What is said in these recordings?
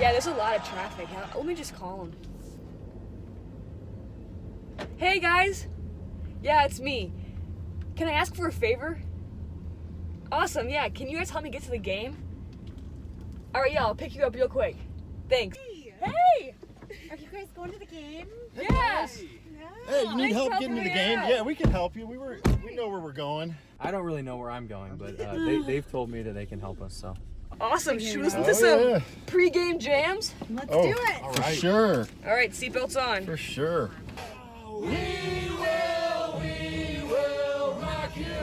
Yeah, there's a lot of traffic. Let me just call him. Hey guys! Yeah, it's me. Can I ask for a favor? Awesome, yeah. Can you guys help me get to the game? Alright, yeah, I'll pick you up real quick. Thanks. Hey! Are you guys going to the game? Yes! Hey, you need Thanks help for getting to the helping me game? out. Yeah, we can help you. We know where we're going. I don't really know where I'm going, but they've told me that they can help us, so. Awesome. Should we listen to some yeah. pre-game jams? Let's Oh, do it. for sure. All right, seatbelts on. For sure. We will rock you.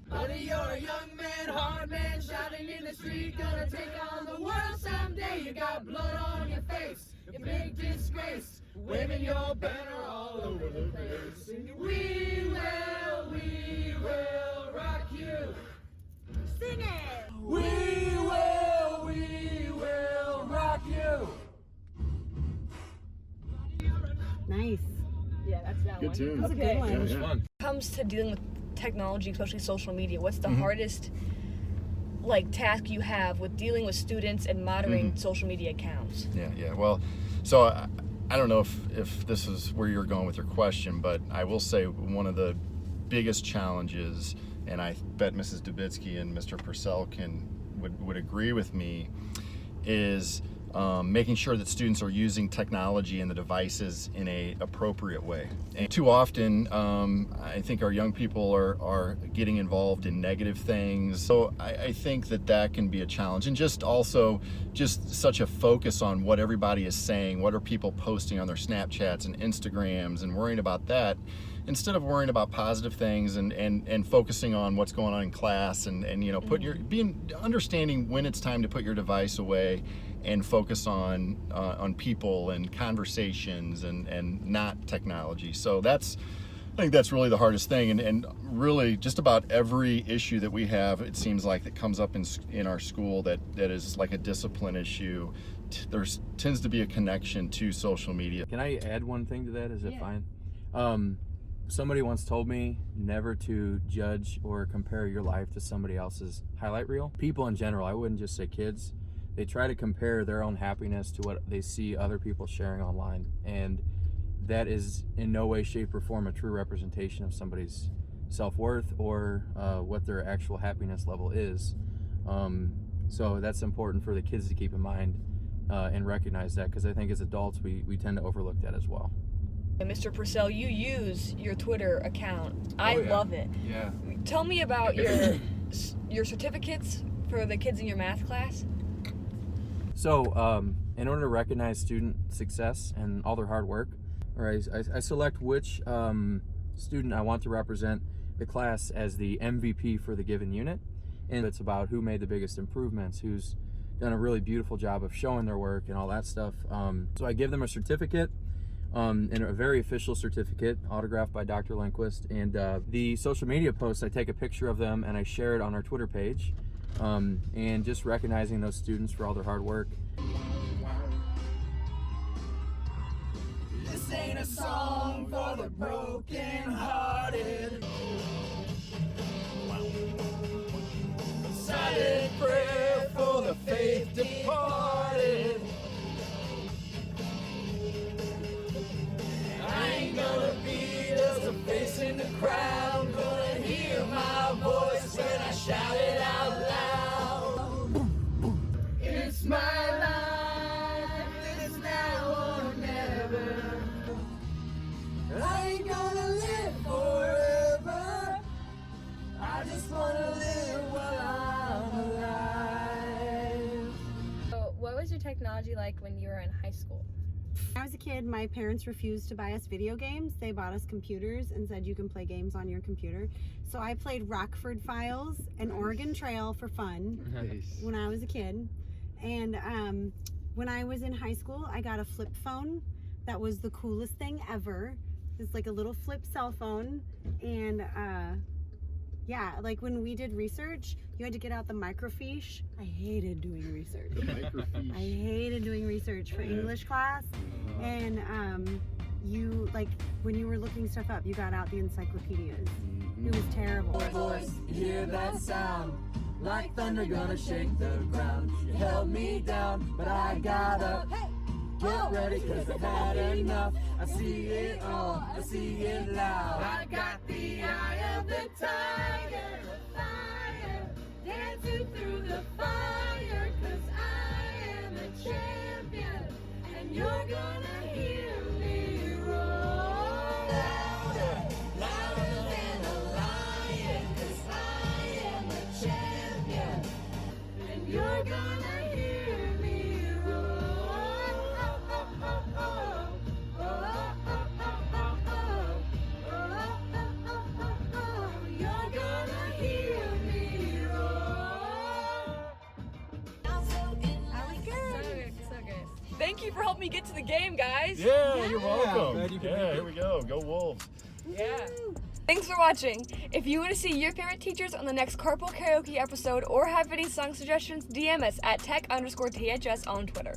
Buddy, you're a young man, hard man, shouting in the street, gonna take on the world someday. You got blood on your face, you big disgrace, waving your banner all over the place. Singing, we will rock you. Sing it. We will rock you. Nice. Yeah, that's that Good one. tune. That's a Okay. good one. Yeah, yeah. Fun. When it comes to dealing with technology, especially social media, what's the Mm-hmm. hardest task you have with dealing with students and monitoring Mm-hmm. social media accounts? Yeah. Well, so I don't know if this is where you're going with your question, but I will say one of the biggest challenges, and I bet Mrs. Dubitsky and Mr. Purcell would agree with me, is making sure that students are using technology and the devices in a appropriate way. And too often, I think our young people are getting involved in negative things. So I think that can be a challenge. And just such a focus on what everybody is saying, what are people posting on their Snapchats and Instagrams, and worrying about that, instead of worrying about positive things and focusing on what's going on in class and understanding when it's time to put your device away and focus on people and conversations and not technology. So I think that's really the hardest thing, and really just about every issue that we have, it seems like, that comes up in our school that is like a discipline issue. There tends to be a connection to social media. Can I add one thing to that? Is it Yeah. fine? Somebody once told me never to judge or compare your life to somebody else's highlight reel. People in general, I wouldn't just say kids, they try to compare their own happiness to what they see other people sharing online. And that is in no way, shape, or form a true representation of somebody's self-worth or what their actual happiness level is. So that's important for the kids to keep in mind and recognize that, because I think as adults, we tend to overlook that as well. Mr. Purcell, you use your Twitter account. I love it. Yeah. Tell me about your certificates for the kids in your math class. So, in order to recognize student success and all their hard work, I select which student I want to represent the class as the MVP for the given unit. And it's about who made the biggest improvements, who's done a really beautiful job of showing their work and all that stuff. So I give them a certificate, and a very official certificate, autographed by Dr. Lindquist. And the social media posts, I take a picture of them and I share it on our Twitter page. And just recognizing those students for all their hard work. This ain't a song for the broken-hearted. Silent prayer for the faith departed. I ain't gonna be just a face in the crowd. Gonna hear my voice when I shout it out loud. It's my life, it's now or never. I ain't gonna live forever. I just wanna live while I'm alive. So, what was your technology like when you were in high school? When I was a kid, my parents refused to buy us video games. They bought us computers and said you can play games on your computer. So I played Rockford Files and Oregon Trail for fun when I was a kid. And when I was in high school, I got a flip phone. That was the coolest thing ever. It's like a little flip cell phone. And yeah, like when we did research, you had to get out the microfiche. I hated doing research. I hated doing research for English class. And you, like, when you were looking stuff up, you got out the encyclopedias. It was terrible. Voice, hear that sound, like thunder gonna shake the ground. Your held me down, but I got up. Get ready, cause I've had enough. I see it all, I see it loud. I got the eye of the tiger, fire, dancing through the fire, cause I am a champion, and you're gonna hear me roar. Louder, louder than a lion, cause I am a champion, and you're gonna hear me roar. You're gonna hear me roar. So good, so good. Thank you for helping me get to the game, guys. Yeah, you're welcome. glad you could Yeah, make it. here we go. Go Wolves. Yeah. Thanks for watching. If you want to see your favorite teachers on the next Carpool Karaoke episode or have any song suggestions, DM us at tech_THS on Twitter.